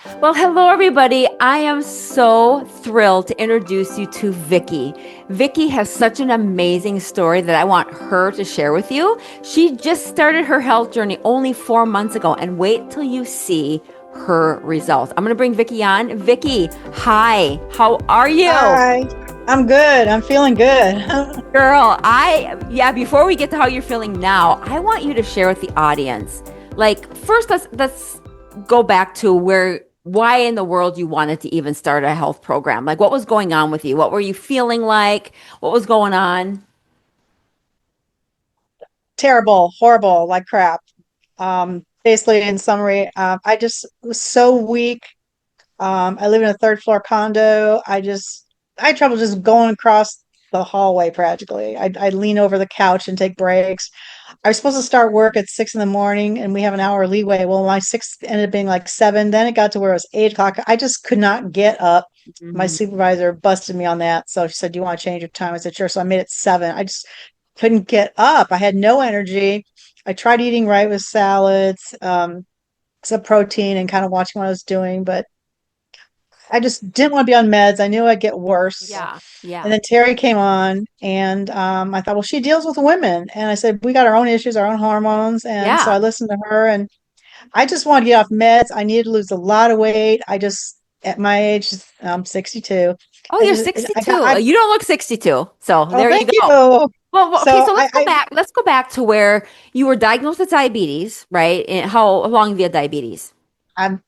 Well, hello everybody. I am so thrilled to introduce you to Vicki. Vicki has such an amazing story that I want her to share with you. She just started her health journey only 4 months ago, and wait till you see her results. I'm going to bring Vicki on. Vicki, hi. How are you? Hi, I'm good. I'm feeling good. Girl, before we get to how you're feeling now, I want you to share with the audience. Like, first let's go back to why in the world you wanted to even start a health program. Like, what was going on with you? What were you feeling like? What was going on? Terrible, horrible, like crap. Basically, in summary, I just was so weak. I live in a third floor condo. I had trouble just going across the hallway practically. I'd lean over the couch and take breaks. I was supposed to start work at 6 in the morning and we have an hour leeway. Well, my six ended up being like 7. Then it got to where it was 8 o'clock. I just could not get up. My Mhm. supervisor busted me on that. So she said, "Do you want to change your time?" I said, "Sure." So I made it 7. I just couldn't get up. I had no energy. I tried eating right with salads, some protein and kind of watching what I was doing, but I just didn't want to be on meds. I knew I'd get worse. Yeah, And yeah, then Terry came on, and I thought, well, she deals with women. And I said, we got our own issues, our own hormones. And so yeah. I listened to her, and I just wanted to get off meds. I needed to lose a lot of weight. At my age, I'm 62. Oh, you're 62. You don't look 62. So Oh, there you thank you. go. Well, okay, So so let's go back. Let's go back to where you were diagnosed with diabetes, right? And how long have you had diabetes? I'm,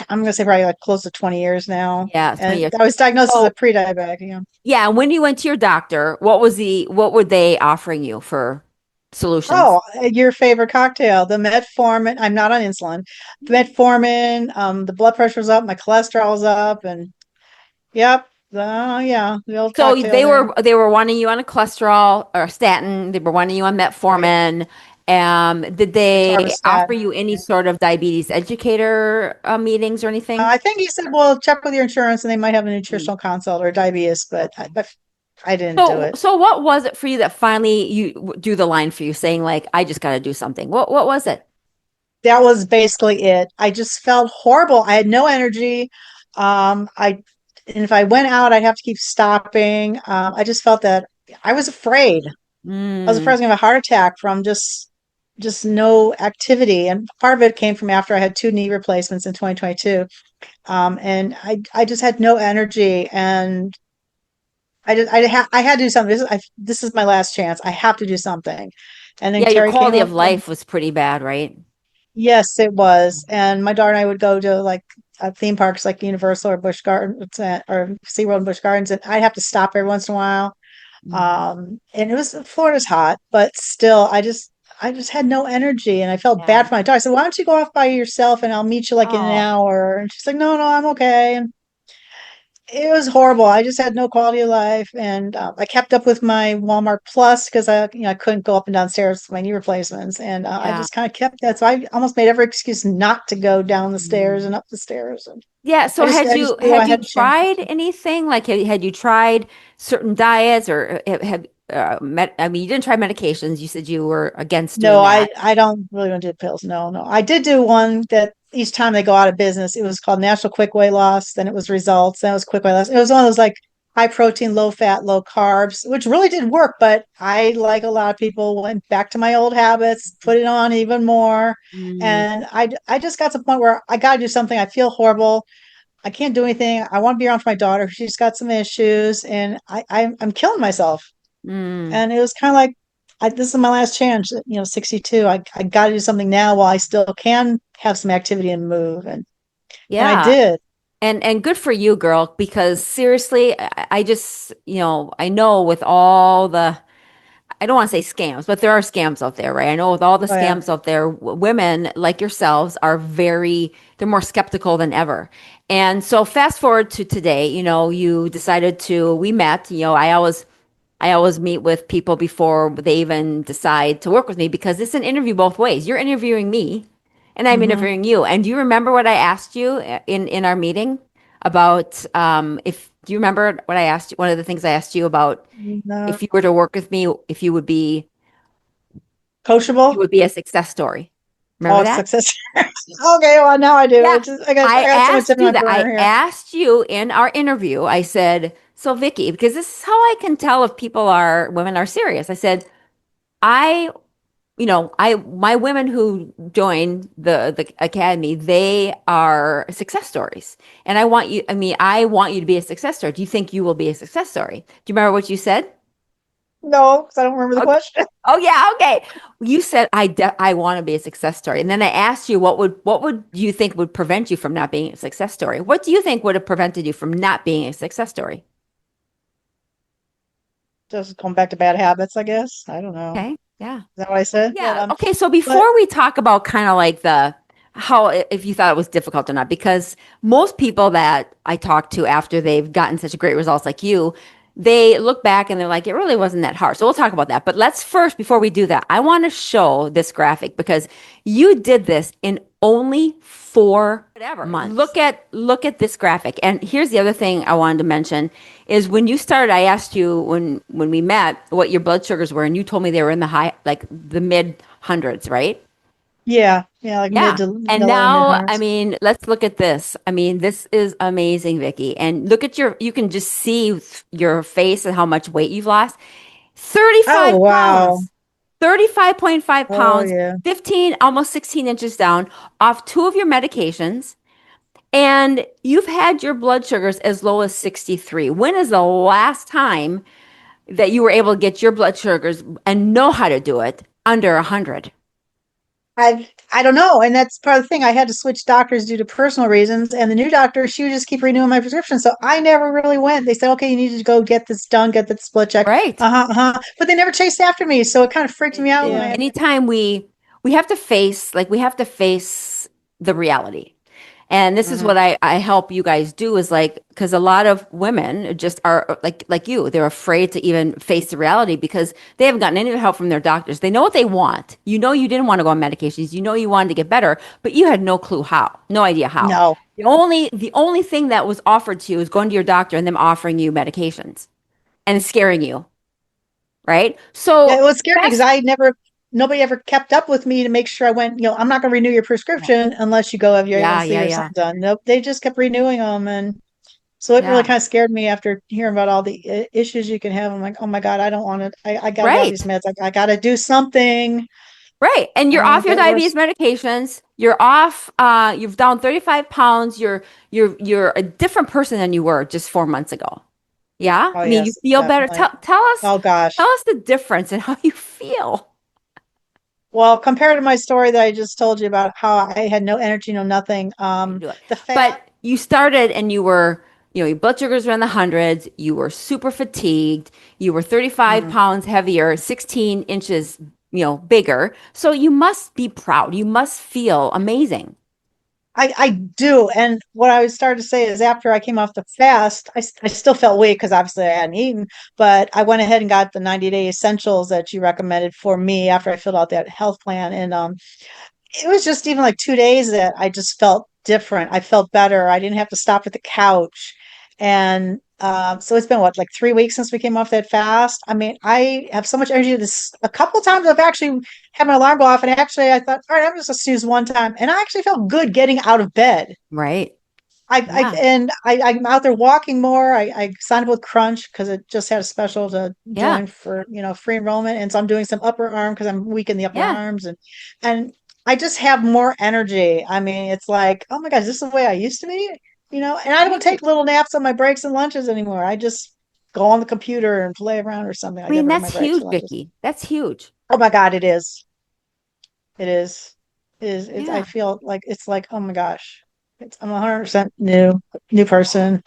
I'm going to say probably like close to 20 years now. Yeah, 20 And years. I was diagnosed as a So pre-diabetic. Yeah. yeah, when you went to your doctor, what were they offering you for solutions? Oh, your favorite cocktail, the metformin. I'm not on insulin. Metformin, the blood pressure's up, my cholesterol's up, and yep, yeah, the old So cocktail there. they were wanting you on a cholesterol or a statin. They were wanting you on Right. metformin. Did they offer Atorvastatin. you any sort of diabetes educator meetings or anything? I think he said, well, check with your insurance and they might have a nutritional consult or diabetes, but I didn't do So, it. so what was it for you that finally you drew the line for you saying like, I just got to do something? What was it? That was basically it. I just felt horrible. I had no energy. I and if I went out, I'd have to keep stopping. I just felt that I was afraid. I was afraid I Mm, was gonna have a heart attack from just no activity. And part of it came from after I had 2 knee replacements in 2022. And I just had no energy, and I had to do something. This is my last chance. I have to do something. And then yeah, your Terry came quality up, of and life was pretty bad, right? yes, it was. And my daughter and I would go to like theme parks like Universal or Busch Gardens or SeaWorld and Busch Gardens, and I'd have to stop every once in a while. Mhm. And it was Florida's hot, but still, I just had no energy, and I felt Yeah. bad for my daughter. I said, "Why don't you go off by yourself, and I'll meet you like in an Oh, hour?" And she's like, "No, no, I'm okay." And it was horrible. I just had no quality of life, and I kept up with my Walmart Plus because I couldn't go up and downstairs with my knee replacements, and I yeah. just kind of kept that. So I almost made every excuse not to go down the stairs Mm. and up the stairs, and Yeah, so I just knew I had you had a chance. tried anything? Like had you tried certain diets or have I mean you didn't try medications. You said you were against doing No, that. I don't really want to do pills. No, no. I did do one that each time they go out of business, it was called National Quick Weight Loss. Then it was Results. Then it was Quick Weight Loss. It was one of those like high protein, low fat, low carbs, which really did work. But I, like a lot of people, went back to my old habits, put it on even more, Mm, and I just got to the point where I got to do something. I feel horrible. I can't do anything. I want to be around for my daughter. She's got some issues, and I'm killing myself. mm. And it was kind of like, this is my last chance, 62. I got to do something now while I still can have some activity and move. And I Yeah. did. And good for you, girl, because seriously, I just, I know with all the I don't want to say scams, but there are scams out there, right? I know with all the Oh, yeah. scams out there, women like yourselves are they're more skeptical than ever. And so fast forward to today, you decided we met, I always meet with people before they even decide to work with me because it's an interview both ways. You're interviewing me and I'm Hmm. interviewing you. And do you remember what I asked you in our meeting about if do you remember what I asked you? One of the things I asked you about No. if you were to work with me, if you would be Coachable. a success story. Remember Oh, that? success. Okay, well now I do. Yeah. It's just, I got so much stuff in my I brain here. asked you in our interview, I said, so Vicky, because this is how I can tell if women are serious. I said, I my women who join the academy, they are success stories. And I want you to be a success story. Do you think you will be a success story? Do you remember what you said? No, because I don't remember the Okay. question. Oh yeah, okay. You said I want to be a success story. And then I asked you what would you think would prevent you from not being a success story? What do you think would have prevented you from not being a success story? Just going back to bad habits, I guess. I don't know. Okay. Yeah. Is that what I said? Yeah. Okay. So But before we talk about kind of like the how if you thought it was difficult or not, because most people that I talk to after they've gotten such great results like you, they look back and they're like, it really wasn't that hard. So we'll talk about that. But let's first, before we do that, I want to show this graphic because you did this in only 4 months. Look at this graphic. And here's the other thing I wanted to mention is when you started, I asked you when we met what your blood sugars were, and you told me they were in the high, like the mid hundreds, right? yeah, yeah, like mid Yeah. to And lower mid now, I hundreds. mean, let's look at this. I mean, this is amazing, Vicky. And look at you can just see your face and how much weight you've lost. 35 Oh wow. pounds, 35.5 Oh pounds, yeah. 15, almost 16 inches down off two of your medications. And you've had your blood sugars as low as 63. When is the last time that you were able to get your blood sugars and know how to do it under 100? I don't know, and that's part of the thing. I had to switch doctors due to personal reasons, and the new doctor, she would just keep renewing my prescription. So I never really went. They said, "Okay, you need to go get this done, get that split check." Right. Uh-huh, uh-huh. But they never chased after me, so it kind of freaked me out when I Yeah. had. Anytime we have to face we have to face the reality. And this is Mhm. what I help you guys do is like because a lot of women just are like you, they're afraid to even face the reality because they haven't gotten any help from their doctors. They know what they want. You know you didn't want to go on medications. You know you wanted to get better, but you had no clue how, no idea how. No, The only thing that was offered to you is going to your doctor and them offering you medications and scaring you, right? yeah, it So was scary because fast, I never, nobody ever kept up with me to make sure I went. I'm not going to renew your prescription unless you go have your yeah, A1C yeah, or yeah, something done. Nope, they just kept renewing them, and so it really yeah. kind of scared me after hearing about all the issues you can have. I'm like, oh my God, I don't want it. I got to get off these Right. meds. I got to do something. Right. And I you're don't want off to your get diabetes worse. medications. You're off, you've down 35 pounds. You're a different person than you were just 4 months ago. Yeah. Oh I mean, you yes, feel better. definitely. Oh Tell gosh. us the difference in how you feel. Well, compared to my story that I just told you about how I had no energy, no nothing, I can do it. the fat. But you started and your blood sugars were in the hundreds. You were super fatigued. You were 35 Mhm. pounds heavier, 16 inches, bigger. So you must be proud. You must feel amazing. I do. And what I was starting to say is after I came off the fast, I still felt weak because obviously I hadn't eaten, but I went ahead and got the 90-day essentials that you recommended for me after I filled out that health plan. And it was just even like 2 days that I just felt different. I felt better. I didn't have to stop at the couch. And so it's been what, like 3 weeks since we came off that fast. I mean, I have so much energy. This a couple times I've actually had my alarm go off, and actually I thought, all right, I'm just gonna snooze one time, and I actually felt good getting out of bed. Right. Yeah. I'm out there walking more. I signed up with Crunch because it just had a special to Yeah. join for free enrollment, and so I'm doing some upper arm because I'm weak in the upper Yeah. arms, and I just have more energy. I mean, it's like, oh my gosh, this is the way I used to be, and I don't take Right. little naps on my breaks and lunches anymore. I just go on the computer and play around or something. I I mean, never have that's my breaks huge, or lunches. Vicky. That's huge. Oh my God, it is. It is. I Yeah. feel like it's like, oh my gosh, I'm 100% new person.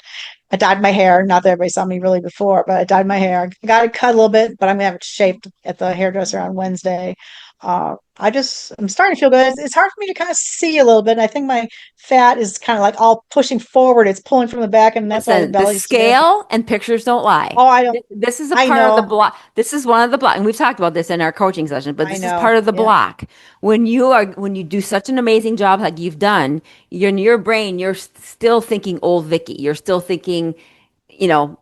I dyed my hair. Not that everybody saw me really before, but I dyed my hair. I got it cut a little bit, but I'm gonna have it shaped at the hairdresser on Wednesday. I'm starting to feel good. It's hard for me to kind of see a little bit. And I think my fat is kind of like all pushing forward. It's pulling from the back, and that's why the Listen, the belly's there. scale and pictures don't lie. Oh, I don't. This is a I part of the know. block. This is one of the block, and we've talked about this in our coaching session, but I this is know. part of the Yeah. block. When you do such an amazing job like you've done, you're in your brain, you're still thinking old Vicky. You're still thinking, you know,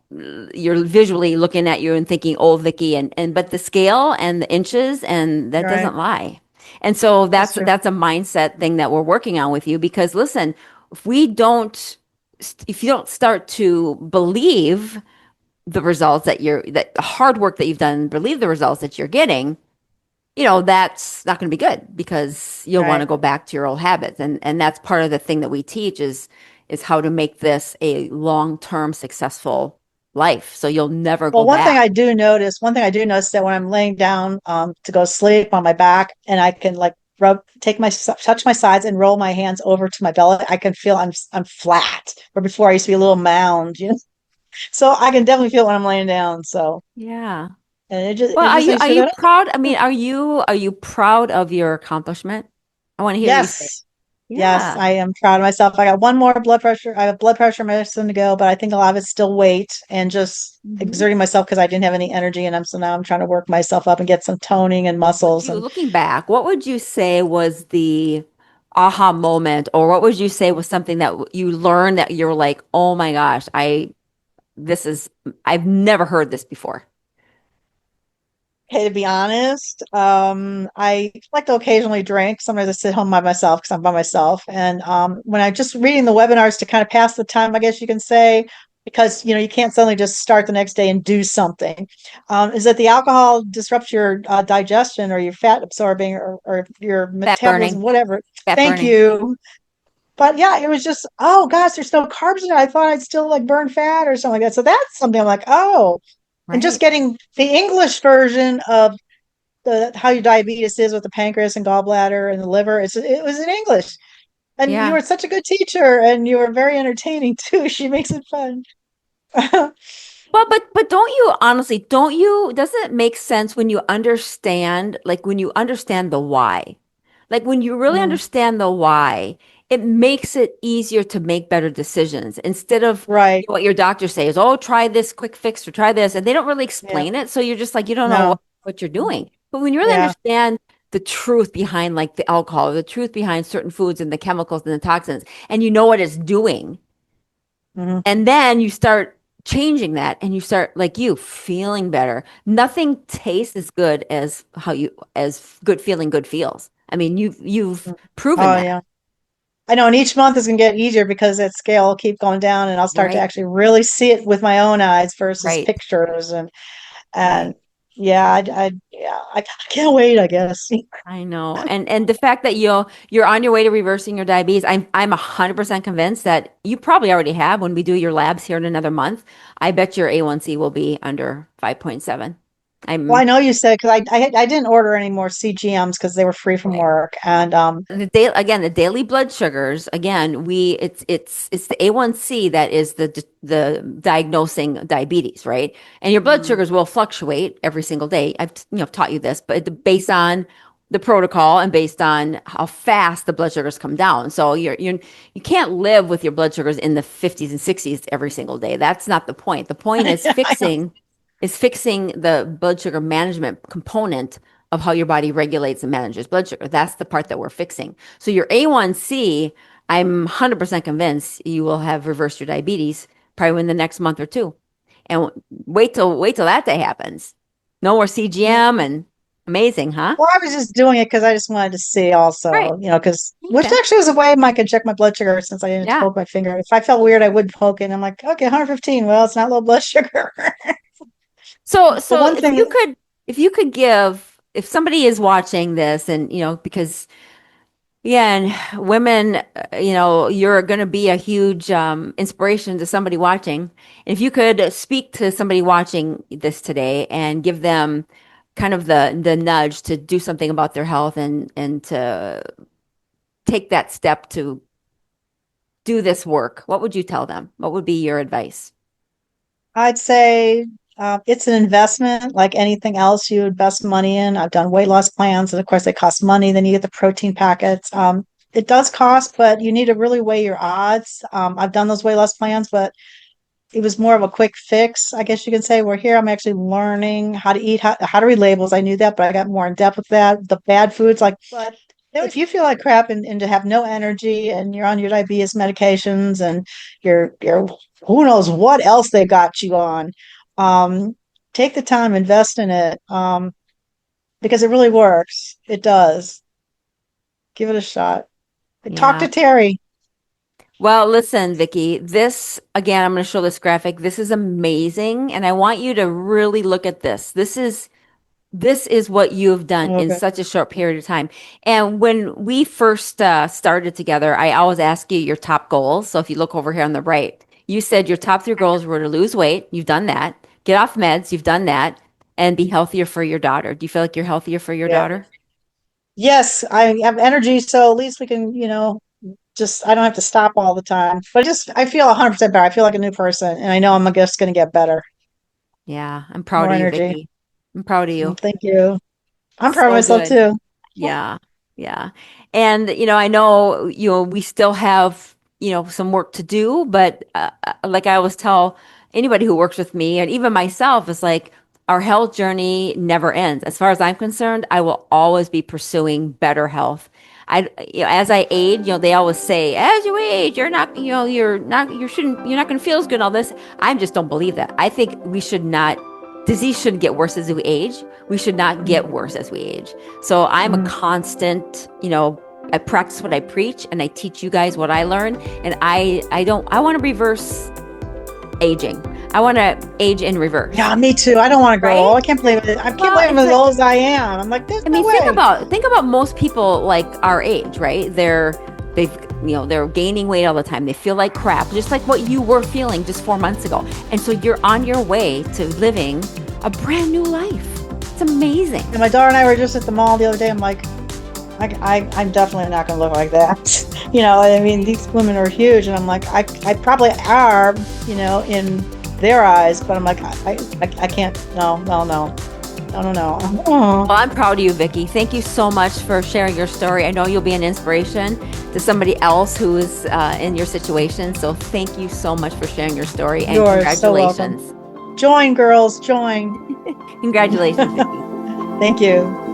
you're visually looking at you and thinking old Vicky and but the scale and the inches and that Right. doesn't lie. And so That's true. that's a mindset thing that we're working on with you because listen, if we don't if you don't start to believe the results that the hard work that you've done, believe the results that you're getting, that's not going to be good because you'll want to Right. go back to your old habits. And that's part of the thing that we teach is how to make this a long-term successful life. So you'll never Well, go back. one thing I do notice that when I'm laying down to go sleep on my back and I can like touch my sides and roll my hands over to my belly, I can feel I'm flat. Where before I used to be a little mound. So I can definitely feel it when I'm laying down. So, Yeah. and it just Well, it just makes are you you feel good. proud? I mean, are you proud of your accomplishment? I want to hear you say, Yes. Yes, yeah. I am proud of myself. I got one more blood pressure. I have blood pressure medicine to go, but I think a lot of it's still weight and just Mhm. exerting myself because I didn't have any energy. And so now I'm trying to work myself up and get some toning and Would muscles. you, And looking back, what would you say was the aha moment, or what would you say was something that you learned that you're like, oh my gosh, this is, I've never heard this before. hey, to be honest, I like to occasionally drink. Sometimes I sit home by myself because I'm by myself. And when I just reading the webinars to kind of pass the time, I guess you can say, because you can't suddenly just start the next day and do something. Is that the alcohol disrupts your digestion or your fat absorbing or your Fat metabolism, burning, whatever. fat Thank burning, you. But yeah, it was just, oh gosh, there's no carbs in it. I thought I'd still like burn fat or something like that. So that's something I'm like, oh, and just right? getting the English version of the how your diabetes is with the pancreas and gallbladder and the liver. It was in English. And you Yeah. were such a good teacher and you were very entertaining too. She makes it fun. Well, but don't you, doesn't it make sense when you understand, like when you understand the why? Like when you really Mm, understand the why, it makes it easier to make better decisions instead of right. what your doctor says, oh, try this quick fix or try this. And they don't really Yeah. explain it. So you're just like, you don't know No. what you're doing. But when you really Yeah. understand the truth behind like the alcohol, the truth behind certain foods and the chemicals and the toxins, and you know what it's doing, Hmm. and then you start changing that and you start like you feeling better. Nothing tastes as good as as good feeling good feels. I mean, you've proven Oh that, yeah. I know, and each month is gonna get easier because that scale will keep going down and I'll start to right? actually really see it with my own eyes versus Right. pictures and Right. yeah, I can't wait, I guess. I know. And the fact that you're on your way to reversing your diabetes, I'm 100% convinced that you probably already have when we do your labs here in another month. I bet your A1C will be under 5.7. Well, I'm I know you said because I didn't order any more CGMs because they were free from right. work, and The daily blood sugars, again, it's the A1C that is the diagnosing diabetes, right? And your blood mm, sugars will fluctuate every single day. I've taught you this, but based on the protocol and based on how fast the blood sugars come down. So you can't live with your blood sugars in the 50s and 60s every single day. That's not the point. The point I know. is fixing the blood sugar management component of how your body regulates and manages blood sugar. That's the part that we're fixing. So your A1C, I'm 100% convinced you will have reversed your diabetes probably in the next month or two. And wait till that day happens. No more CGM and amazing, huh? Well, I was just doing it because I just wanted to see Right. also, because which Okay. actually was a way I could check my blood sugar since I didn't Yeah. poke my finger. If I felt weird, I would poke it. And I'm like, okay, 115. Well, it's not low blood sugar. But So one thing, if you could give if somebody is watching this and because yeah, and women, you're going to be a huge inspiration to somebody watching. If you could speak to somebody watching this today and give them kind of the nudge to do something about their health and to take that step to do this work, what would you tell them? What would be your advice? I'd say it's an investment like anything else you invest money in. I've done weight loss plans, and of course, they cost money. Then you get the protein packets. It does cost, but you need to really weigh your odds. I've done those weight loss plans, but it was more of a quick fix, I guess you can say. Where here I'm actually learning how to eat, how to read labels. I knew that, but I got more in depth with that. The bad foods, like, but if you feel like crap and to have no energy and you're on your diabetes medications and you're who knows what else they got you on, take the time, invest in it, because it really works. It does. Give it a shot. Talk Yeah. to Terry. Well, listen, Vicky, this again, I'm going to show this graphic. This is amazing. And I want you to really look at this. This is what you have done in Okay. such a short period of time. And when we first started together, I always ask you your top goals. So if you look over here on the right, you said your top three goals were to lose weight. You've done that. Get off meds. You've done that. And be healthier for your daughter. Do you feel like you're healthier for your Yeah. daughter? Yes, I have energy, so at least we can, just I don't have to stop all the time. But I feel 100% better. I feel like a new person, and I know I'm just going to get better. Yeah, I'm proud More of you, energy. Vicky. I'm proud of you. Thank you. I'm proud of So myself good. too. Yeah. Yeah. And, I know, we still have, some work to do, but like I always tell anybody who works with me and even myself, is like our health journey never ends. As far as I'm concerned, I will always be pursuing better health. As I age, they always say, as you age, you're not going to feel as good and all this. I just don't believe that. I think disease shouldn't get worse as we age. We should not get worse as we age. So I'm a Mhm. constant, I practice what I preach and I teach you guys what I learn. And I want to reverse aging. I want to age in reverse, Yeah, me too. I don't want to grow right? old. I can't believe it. I can't Well, believe I'm it's as like, old as I am. I'm like, there's I no mean, way. think about most people like our age, right? They've, they're gaining weight all the time. They feel like crap, just like what you were feeling just 4 months ago. And so you're on your way to living a brand new life. It's amazing. And my daughter and I were just at the mall the other day. I'm like, I'm definitely not going to look like that. I mean, these women are huge, and I'm like, I probably are, in their eyes, but I'm like, I can't. No, no, no, no, no, no. Oh, Well, I'm proud of you, Vicky. Thank you so much for sharing your story. I know you'll be an inspiration to somebody else who is in your situation. So thank you so much for sharing your story and you're so welcome. congratulations. Join, girls, join. Congratulations, Vicky. Thank you.